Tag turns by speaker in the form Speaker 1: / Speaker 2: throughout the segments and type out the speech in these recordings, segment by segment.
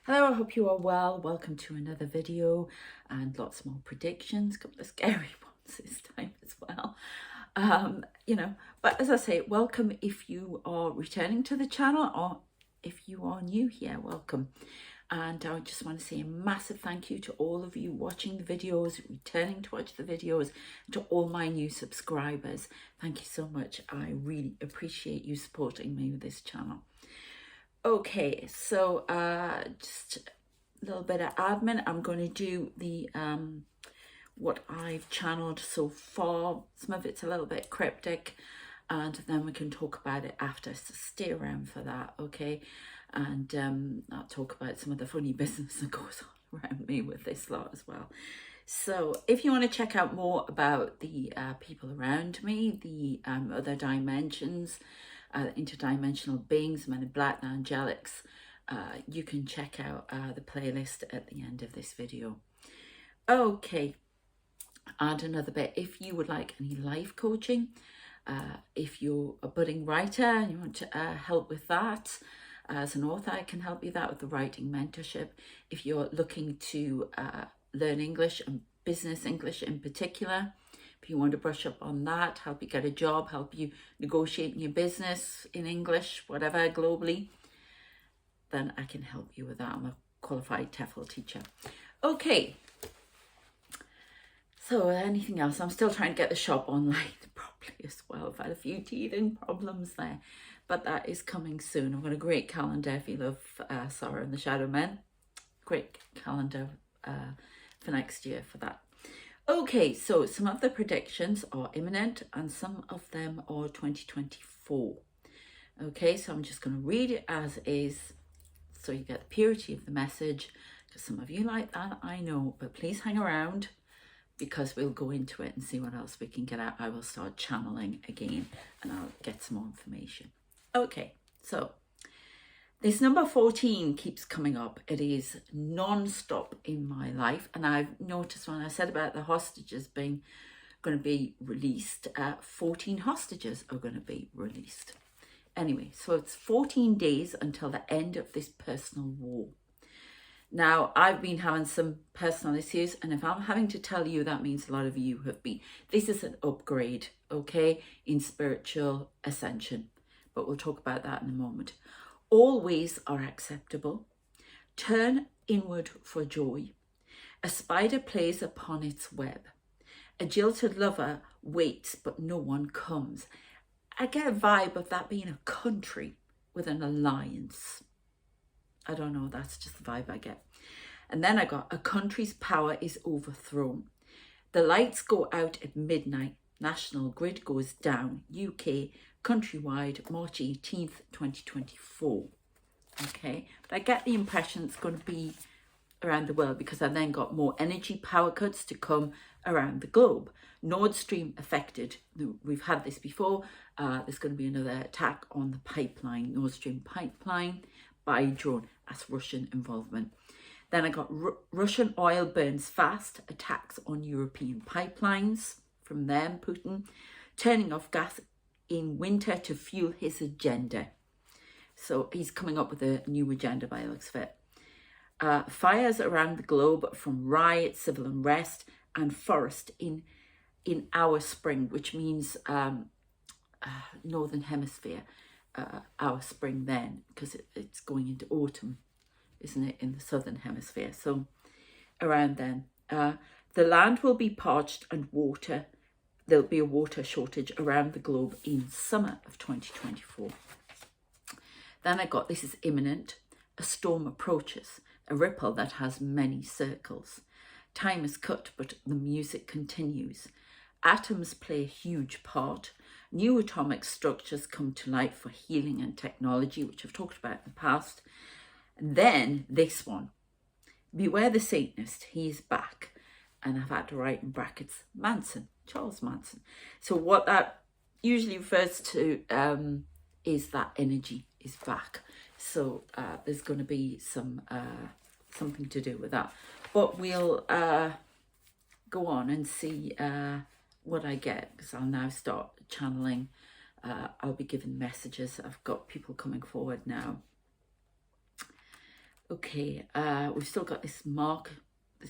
Speaker 1: Hello, I hope you are well. Welcome to another video and lots more predictions, a couple of scary ones this time as well. But as I say, welcome if you are returning to the channel, or if you are new here, welcome. And I just want to say a massive thank you to all of you watching the videos, returning to watch the videos, to all my new subscribers. Thank you so much. I really appreciate you supporting me with this channel. Okay, so just a little bit of admin. I'm going to do the what I've channeled so far. Some of it's a little bit cryptic, and then we can talk about it after, so stay around for that, okay? And I'll talk about some of the funny business that goes on around me with this lot as well. So if you want to check out more about the people around me, the other dimensions, interdimensional beings, men in black, the angelics, you can check out the playlist at the end of this video. Okay, and another bit, if you would like any life coaching, if you're a budding writer and you want help with that, as an author, I can help you that with the writing mentorship. If you're looking to learn English and business English in particular, if you want to brush up on that, help you get a job, help you negotiate in your business in English, whatever, globally, then I can help you with that. I'm a qualified TEFL teacher. Okay. So anything else? I'm still trying to get the shop online properly as well. I've had a few teething problems there, but that is coming soon. I've got a great calendar if you love Sorrow and the Shadow Men. Great calendar for next year for that. Okay, so some of the predictions are imminent and some of them are 2024. Okay, so I'm just going to read it as is so you get the purity of the message, because some of you like that, I know, but please hang around because we'll go into it and see what else we can get out. I will start channeling again and I'll get some more information. Okay, so this number 14 keeps coming up. It is non-stop in my life. And I've noticed when I said about the hostages being going to be released, 14 hostages are going to be released. Anyway, so it's 14 days until the end of this personal war. Now, I've been having some personal issues, and if I'm having to tell you, that means a lot of you have been. This is an upgrade, okay, in spiritual ascension. But we'll talk about that in a moment. All ways are acceptable. Turn inward for joy. A spider plays upon its web. A jilted lover waits, but no one comes. I get a vibe of that being a country with an alliance. I don't know, that's just the vibe I get. And then I got a country's power is overthrown. The lights go out at midnight. National grid goes down. UK countrywide, March 18th, 2024. Okay, but I get the impression it's going to be around the world because I then got more energy power cuts to come around the globe. Nord Stream affected. We've had this before. There's going to be another attack on the pipeline, Nord Stream pipeline, by drone. That's Russian involvement. Then I got Russian oil burns fast, attacks on European pipelines from them, Putin, turning off gas in winter to fuel his agenda. So he's coming up with a new agenda by the looks of it. Fires around the globe from riots, civil unrest, and forest in our spring, which means northern hemisphere, our spring then, because it's going into autumn, isn't it, in the southern hemisphere? So around then, the land will be parched and there'll be a water shortage around the globe in summer of 2024. Then I got, this is imminent, a storm approaches, a ripple that has many circles. Time is cut, but the music continues. Atoms play a huge part. New atomic structures come to light for healing and technology, which I've talked about in the past. And then this one, beware the Satanist, he is back. And I've had to write in brackets, Manson, Charles Manson. So what that usually refers to is that energy is back. So there's going to be some something to do with that. But we'll go on and see what I get, because I'll now start channeling. I'll be given messages. I've got people coming forward now. Okay, we've still got this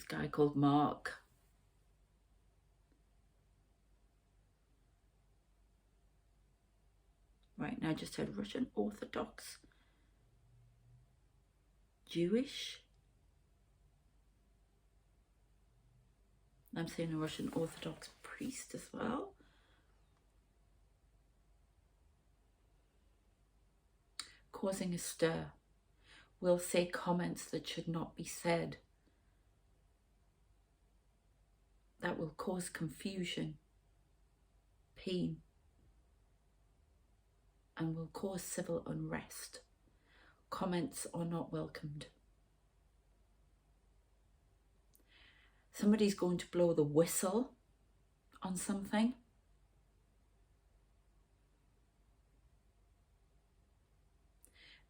Speaker 1: guy called Mark. Right now, I just said Russian Orthodox, Jewish. I'm saying a Russian Orthodox priest as well. Causing a stir. Will say comments that should not be said. That will cause confusion, pain, and will cause civil unrest. Comments are not welcomed. Somebody's going to blow the whistle on something.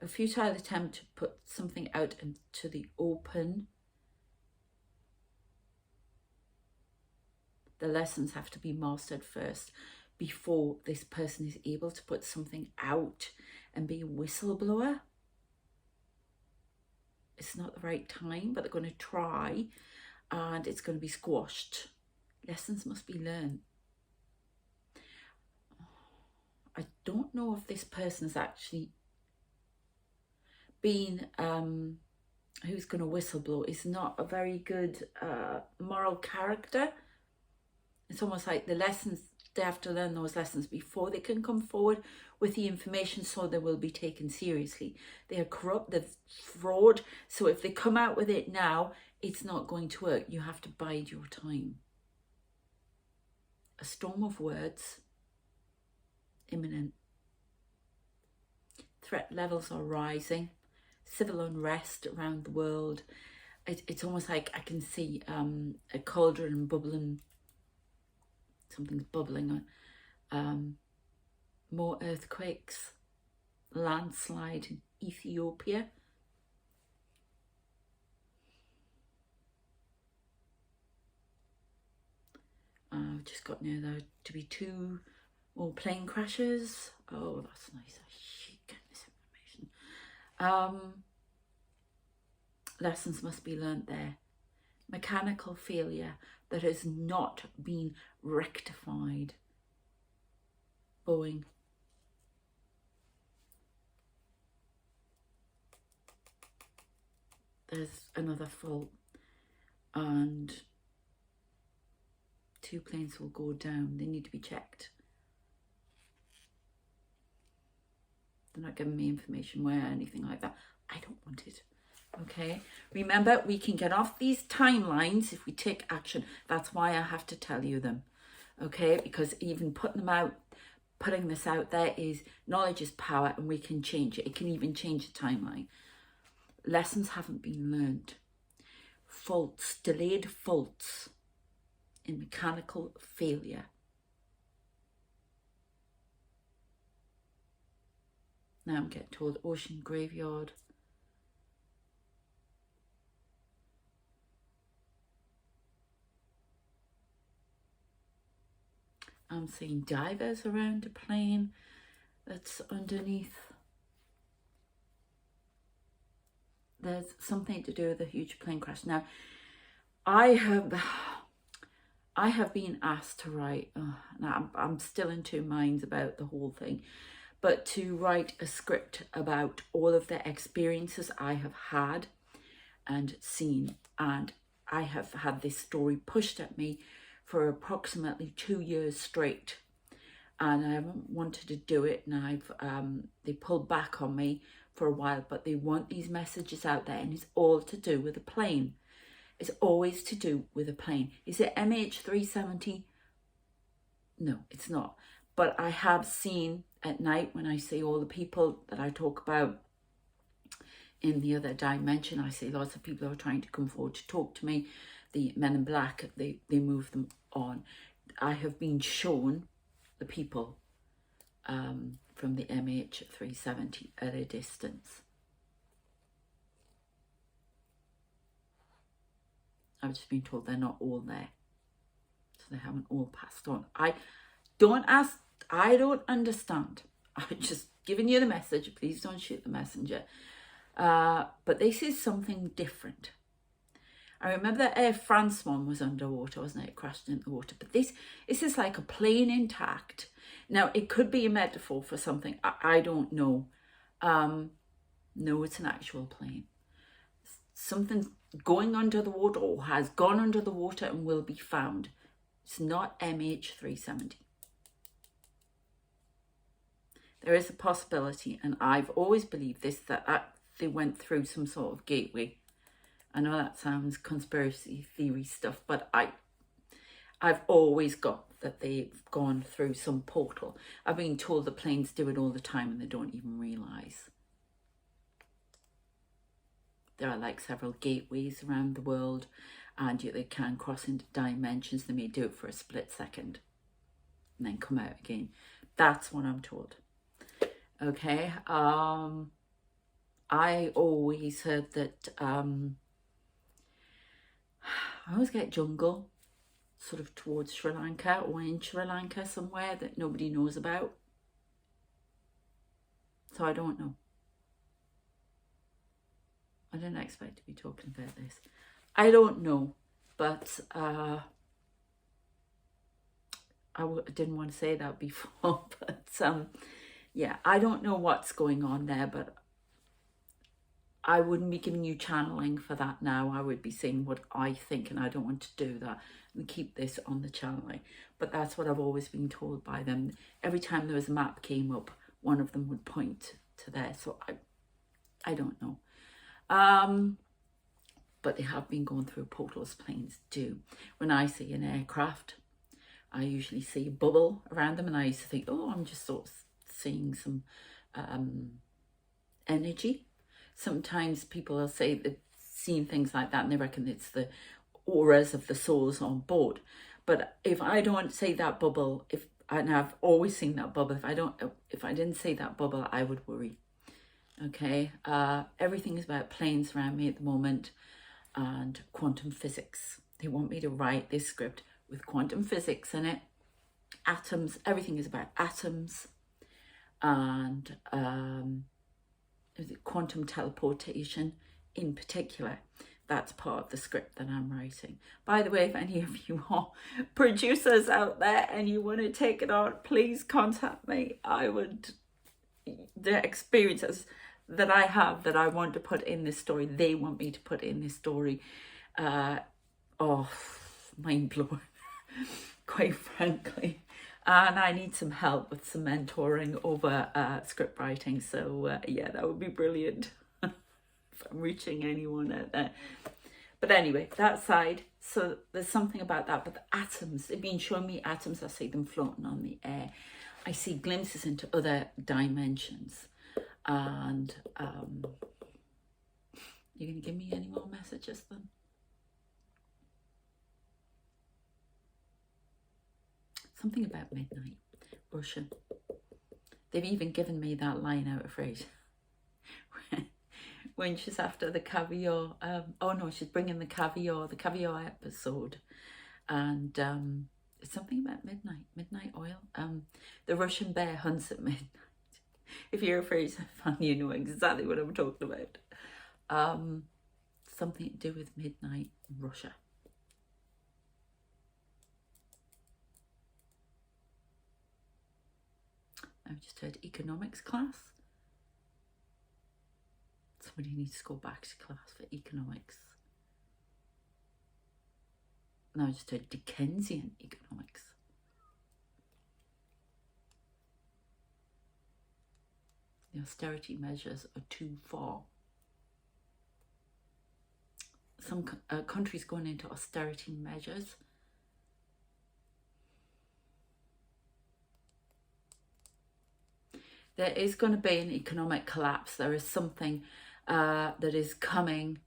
Speaker 1: A futile attempt to put something out into the open. The lessons have to be mastered first before this person is able to put something out and be a whistleblower. It's not the right time, but they're going to try, and it's going to be squashed. Lessons must be learned. I don't know if this person's actually been, who's going to whistleblow, is not a very good moral character. It's almost like the lessons, they have to learn those lessons before they can come forward with the information, so they will be taken seriously. They are corrupt, they're fraud, so if they come out with it now, it's not going to work. You have to bide your time. A storm of words, imminent. Threat levels are rising. Civil unrest around the world. It's almost like I can see a cauldron bubbling. Something's bubbling. More earthquakes. Landslide in Ethiopia. I've just got near there to be 2 more plane crashes. Oh, that's nice. I hate getting this information. Lessons must be learnt there. Mechanical failure that has not been rectified. Boeing. There's another fault, and 2 planes will go down. They need to be checked. They're not giving me information where, anything like that. I don't want it. Okay, remember, we can get off these timelines if we take action. That's why I have to tell you them. Okay, because even putting this out there is, knowledge is power, and we can change it. It can even change the timeline. Lessons haven't been learned. Faults, delayed faults in mechanical failure. Now I'm getting told ocean graveyard. I'm seeing divers around a plane that's underneath. There's something to do with a huge plane crash. Now, I have been asked to write, now I'm still in 2 minds about the whole thing, but to write a script about all of the experiences I have had and seen. And I have had this story pushed at me for approximately 2 years straight, and I haven't wanted to do it, and they pulled back on me for a while, but they want these messages out there, and it's all to do with a plane. It's always to do with a plane. Is it MH370? No, it's not. But I have seen at night, when I see all the people that I talk about in the other dimension, I see lots of people who are trying to come forward to talk to me. The men in black, they move them on. I have been shown the people from the MH370 at a distance. I've just been told they're not all there, so they haven't all passed on. I don't understand. I'm just giving you the message. Please don't shoot the messenger. But this is something different. I remember the Air France one was underwater, wasn't it? It crashed into the water. But this is like a plane intact. Now, it could be a metaphor for something. I don't know. No, it's an actual plane. Something going under the water or has gone under the water and will be found. It's not MH370. There is a possibility, and I've always believed this, that they went through some sort of gateway. I know that sounds conspiracy theory stuff, but I've always got that they've gone through some portal. I've been told the planes do it all the time and they don't even realise. There are like several gateways around the world, and they can cross into dimensions. They may do it for a split second and then come out again. That's what I'm told. Okay. I always heard that I always get jungle sort of towards Sri Lanka or in Sri Lanka somewhere that nobody knows about. So I don't know. I didn't expect to be talking about this. I don't know, but I didn't want to say that before, but yeah, I don't know what's going on there, but I wouldn't be giving you channeling for that now. I would be saying what I think, and I don't want to do that and keep this on the channeling. But that's what I've always been told by them. Every time there was a map came up, one of them would point to there. So I don't know. But they have been going through portals, planes do. When I see an aircraft, I usually see a bubble around them, and I used to think, oh, I'm just sort of seeing some energy. Sometimes people will say they've seen things like that and they reckon it's the auras of the souls on board. But if I don't say that bubble, and I've always seen that bubble, if I didn't say that bubble, I would worry. Okay, everything is about planes around me at the moment and quantum physics. They want me to write this script with quantum physics in it. Atoms, everything is about atoms and quantum teleportation in particular. That's part of the script that I'm writing. By the way, if any of you are producers out there and you want to take it on, please contact me. The experiences that I have that I want to put in this story, they want me to put in this story. Mind blowing, quite frankly. And I need some help with some mentoring over script writing. So yeah, that would be brilliant if I'm reaching anyone out there. But anyway, that side, so there's something about that. But the atoms, they've been showing me atoms. I see them floating on the air. I see glimpses into other dimensions. And you're going to give me any more messages then? Something about midnight, Russian. They've even given me that line out of phrase. When she's after the caviar, oh no, she's bringing the caviar episode. And it's something about midnight oil. The Russian bear hunts at midnight. If you're a Fraser fan, you know exactly what I'm talking about. Something to do with midnight Russia. I've just heard economics class. Somebody needs to go back to class for economics. Now I just heard Dickensian economics. The austerity measures are too far. Some countries going into austerity measures. There is going to be an economic collapse. There is something that is coming.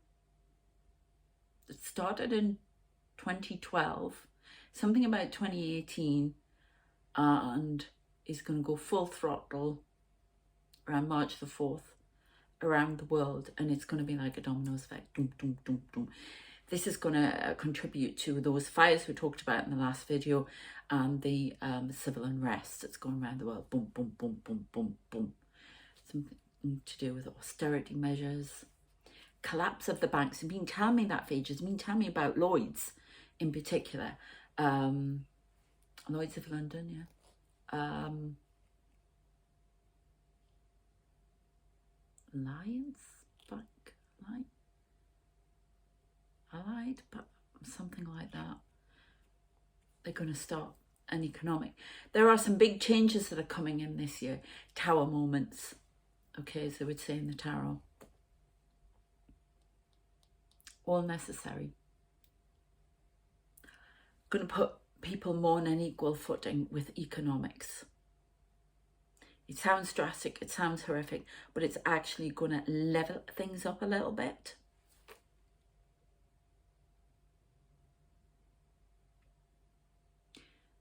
Speaker 1: It started in 2012, something about 2018, and is going to go full throttle around March the 4th around the world, and it's going to be like a dominoes effect. Doom, doom, doom, doom. This is going to contribute to those fires we talked about in the last video and the civil unrest that's going around the world. Boom, boom, boom, boom, boom, boom. to do with austerity measures, collapse of the banks. They've been telling me that for ages. They've been telling me about Lloyd's in particular. Lloyd's of London, yeah. Lions Bank, Allied, but something like that. They're going to start an economic. There are some big changes that are coming in this year. Tower moments, okay, as they would say in the tarot. All necessary. Going to put people more on an equal footing with economics. It sounds drastic, it sounds horrific, but it's actually going to level things up a little bit.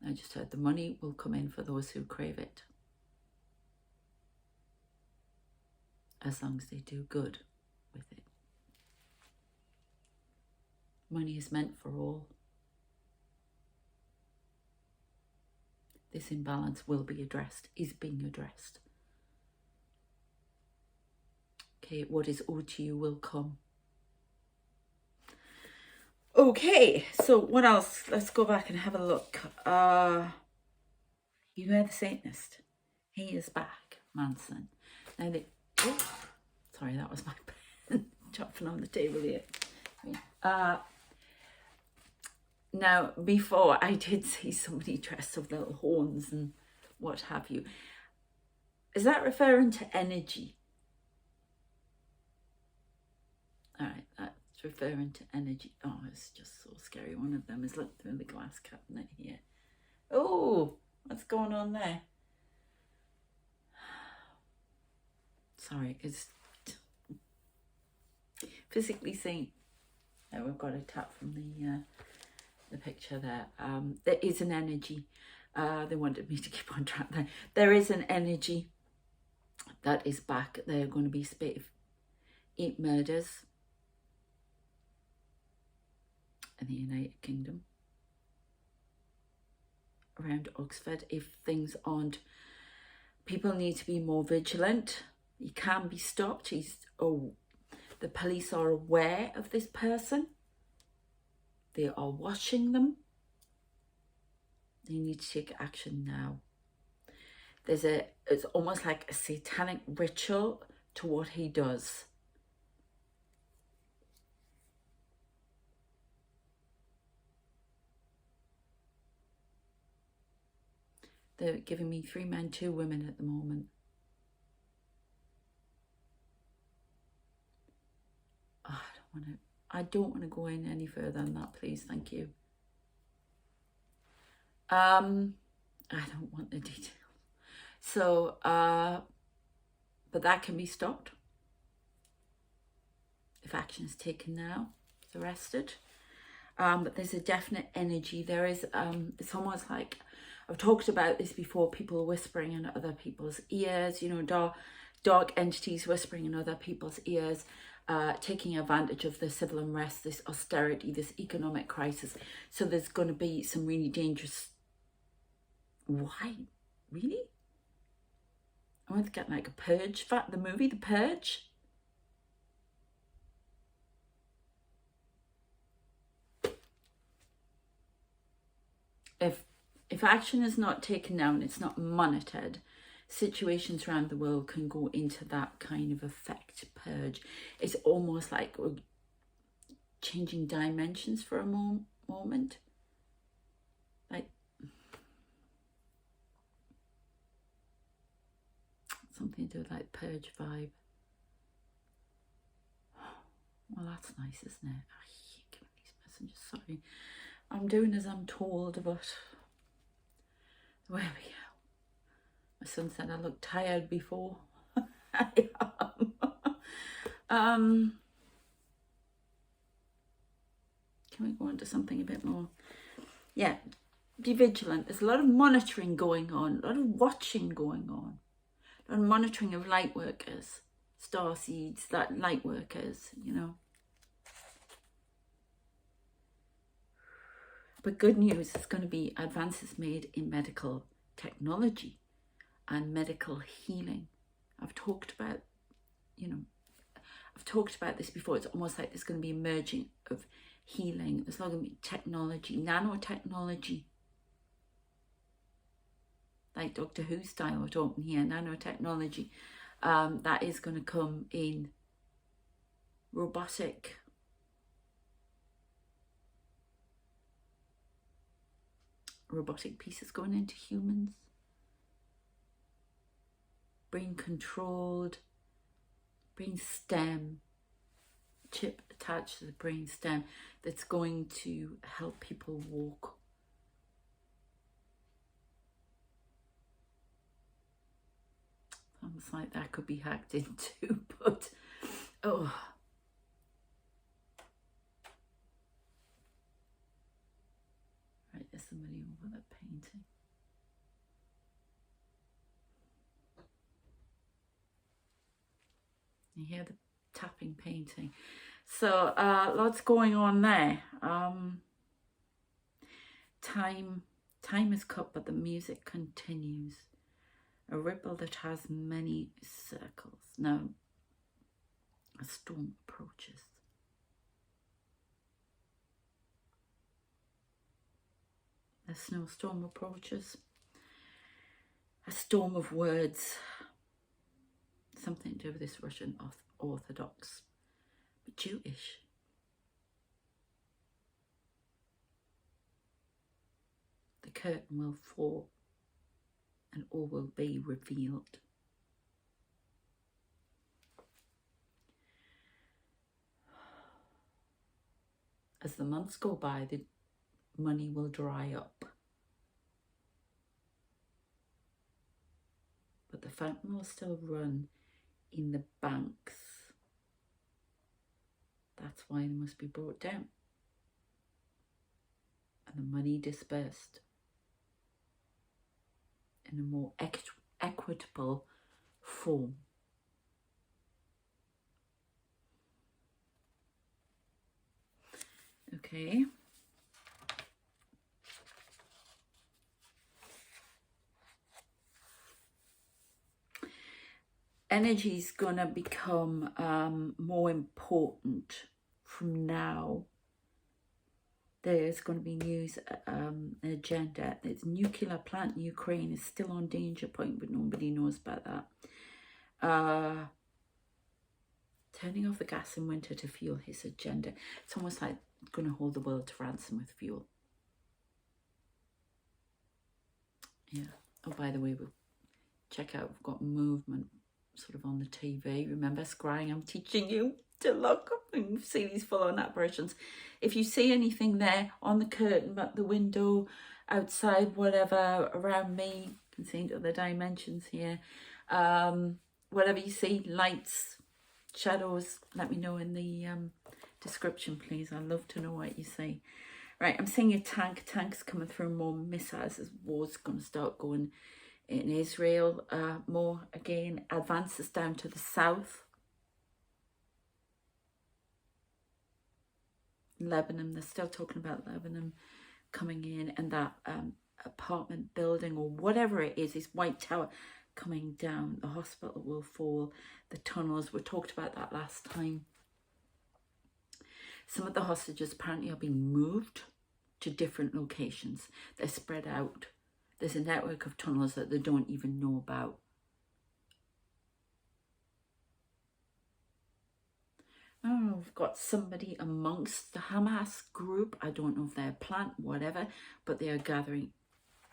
Speaker 1: I just heard the money will come in for those who crave it, as long as they do good with it. Money is meant for all. This imbalance will be addressed, is being addressed. Okay, what is owed to you will come. Okay, so what else? Let's go back and have a look. You heard the Satanist. He is back, Manson. Now sorry, that was my pen chopping on the table here. Now, before I did see somebody dressed with little horns and what have you. Is that referring to energy? All right, that's referring to energy. Oh, it's just so scary. One of them is looked through the glass cabinet here. Oh, what's going on there? Sorry, it's physically seen. Now we've got a tap from the picture there. There is an energy. They wanted me to keep on track there. There is an energy that is back. There are going to be 8 murders in the United Kingdom around Oxford. If things aren't, people need to be more vigilant. You can be stopped. The police are aware of this person. They are watching them. They need to take action now. It's almost like a satanic ritual to what he does. They're giving me 3 men, 2 women at the moment. Oh, I don't want to go in any further than that, please. Thank you. I don't want the detail. So, but that can be stopped if action is taken now. It's arrested. But there's a definite energy. There is, it's almost like, I've talked about this before, people whispering in other people's ears, you know, dark entities whispering in other people's ears, taking advantage of the civil unrest, this austerity, this economic crisis. So there's going to be some really dangerous... Why? Really? I want to get like a Purge, the movie The Purge. If action is not taken now and it's not monitored, situations around the world can go into that kind of effect, purge. It's almost like we're changing dimensions for a moment. Like something to do with like purge vibe. Well, that's nice, isn't it? I hate giving these messages, sorry. I'm doing as I'm told, but there we go. My son said I looked tired before. I am. Can we go on to something a bit more? Yeah, be vigilant. There's a lot of monitoring going on, a lot of watching going on, a lot of monitoring of light workers, star seeds, that light workers, you know. But good news, there's going to be advances made in medical technology and medical healing. I've talked about you know, I've talked about this before, it's almost like there's going to be a merging of healing. There's not going to be technology, nanotechnology, like Doctor Who style we're talking here, nanotechnology, that is going to come in robotic pieces going into humans, brain controlled, brain stem, chip attached to the brain stem that's going to help people walk. Almost like that could be hacked into, but oh. Right, there's somebody over there painting. You hear the tapping painting. So lots going on there. Time is cut, but the music continues. A ripple that has many circles. Now, a storm approaches. A snowstorm approaches. A storm of words. Something to do with this Russian Orthodox, but Jewish. The curtain will fall and all will be revealed. As the months go by, the money will dry up. But the fountain will still run in the banks. That's why they must be brought down. And the money dispersed in a more equitable form. Okay. Energy is going to become more important from now. There's going to be news, an agenda. There's nuclear plant in Ukraine is still on danger point, but nobody knows about that. Turning off the gas in winter to fuel his agenda. It's almost like going to hold the world to ransom with fuel. Yeah. Oh, by the way, we'll check out, we've got movement sort of on the TV. Remember, scrying, I'm teaching you to look up and see these full-on apparitions. If you see anything there on the curtain, at the window, outside, whatever, around me, you can see into other dimensions here. Whatever you see, lights, shadows, let me know in the description, please. I'd love to know what you see. Right, I'm seeing a tanks coming through, more missiles as war's going to start going in Israel, more again, advances down to the south. Lebanon, they're still talking about Lebanon coming in, and that apartment building or whatever it is, this white tower coming down. The hospital will fall, the tunnels, we talked about that last time. Some of the hostages apparently are being moved to different locations. They're spread out. There's a network of tunnels that they don't even know about. I don't know, we've got somebody amongst the Hamas group. I don't know if they're a plant, whatever, but they are gathering,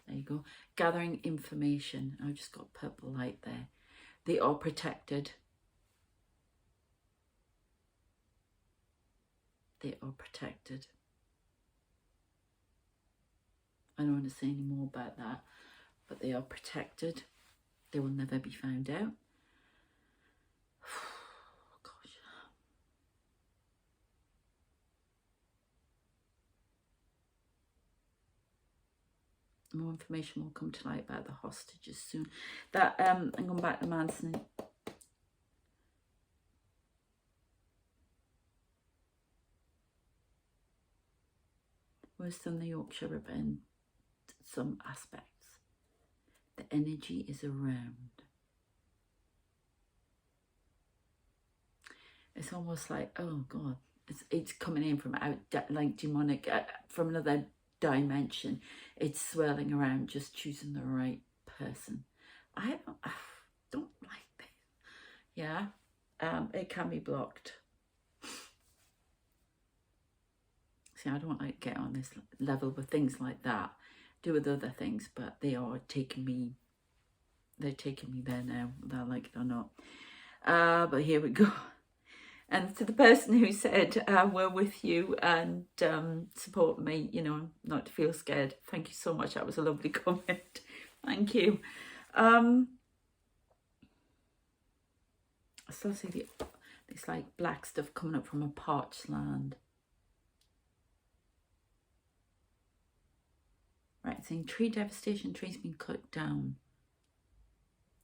Speaker 1: there you go, gathering information. I've just got purple light there. They are protected. They are protected. I don't want to say any more about that, but they are protected. They will never be found out. Gosh. More information will come to light about the hostages soon. That I'm going back to Manson. Worse than the Yorkshire Ripper in some aspects. The energy is around. It's almost like, oh God, it's coming in from out, like demonic, from another dimension. It's swirling around, just choosing the right person. I don't like this. Yeah, it can be blocked. See, I don't like get on this level with things like that. Do with other things, but they are taking me. They're taking me there now, whether I like it or not. But here we go. And to the person who said, we're with you and support me, you know, not to feel scared. Thank you so much. That was a lovely comment. Thank you. I still see this like black stuff coming up from a parched land. Right, saying tree devastation, trees being cut down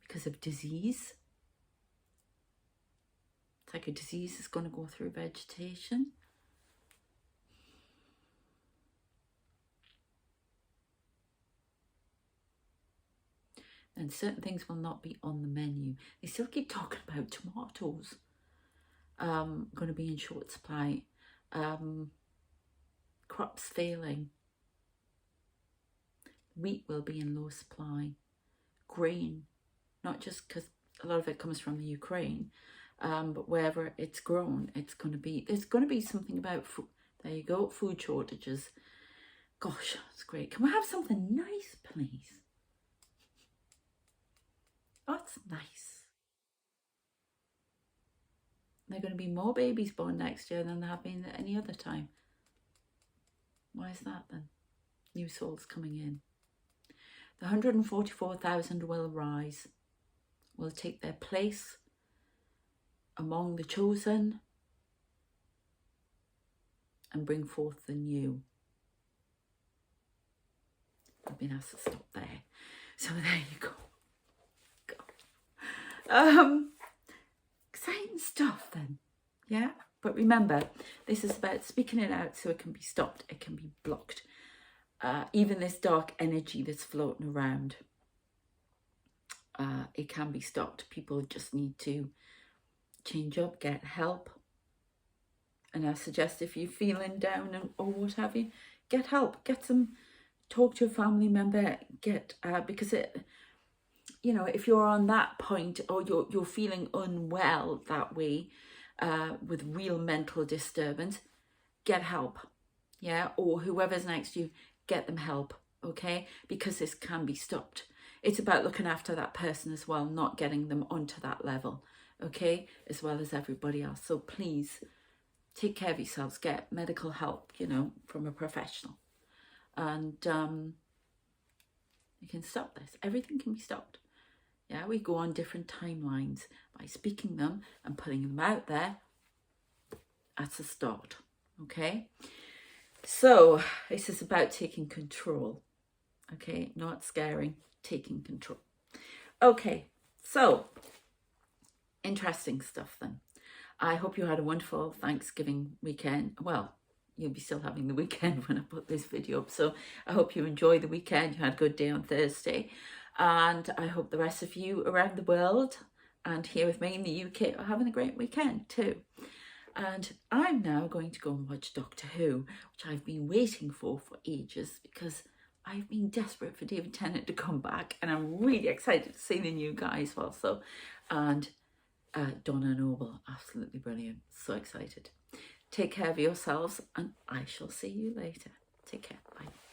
Speaker 1: because of disease. It's like a disease is going to go through vegetation. And certain things will not be on the menu. They still keep talking about tomatoes. Going to be in short supply. Crops failing. Wheat will be in low supply. Grain, not just because a lot of it comes from the Ukraine, but wherever it's grown, it's going to be, there's going to be something about food. There you go, food shortages. Gosh, that's great. Can we have something nice, please? Oh, that's nice. There are going to be more babies born next year than there have been at any other time. Why is that then? New souls coming in. The 144,000 will rise, will take their place among the chosen and bring forth the new. I've been asked to stop there. So there you go. Exciting stuff then. Yeah? But remember, this is about speaking it out so it can be stopped, it can be blocked. Even this dark energy that's floating around, it can be stopped. People just need to change up, get help. And I suggest if you're feeling down or what have you, get help, get some, talk to a family member, because it, you know, if you're on that point or you're feeling unwell that way, with real mental disturbance, get help. Yeah, or whoever's next to you, get them help, okay? Because this can be stopped. It's about looking after that person as well, not getting them onto that level, okay? As well as everybody else. So please take care of yourselves, get medical help, you know, from a professional. And you can stop this. Everything can be stopped. Yeah, we go on different timelines by speaking them and putting them out there. That's a start, okay? So this is about taking control, okay? Not scaring, taking control. Okay, so interesting stuff then. I hope you had a wonderful Thanksgiving weekend. Well, you'll be still having the weekend when I put this video up. So I hope you enjoy the weekend. You had a good day on Thursday. And I hope the rest of you around the world and here with me in the UK are having a great weekend too. And I'm now going to go and watch Doctor Who, which I've been waiting for ages because I've been desperate for David Tennant to come back, and I'm really excited to see the new guys also. And Donna Noble, absolutely brilliant. So excited. Take care of yourselves, and I shall see you later. Take care. Bye.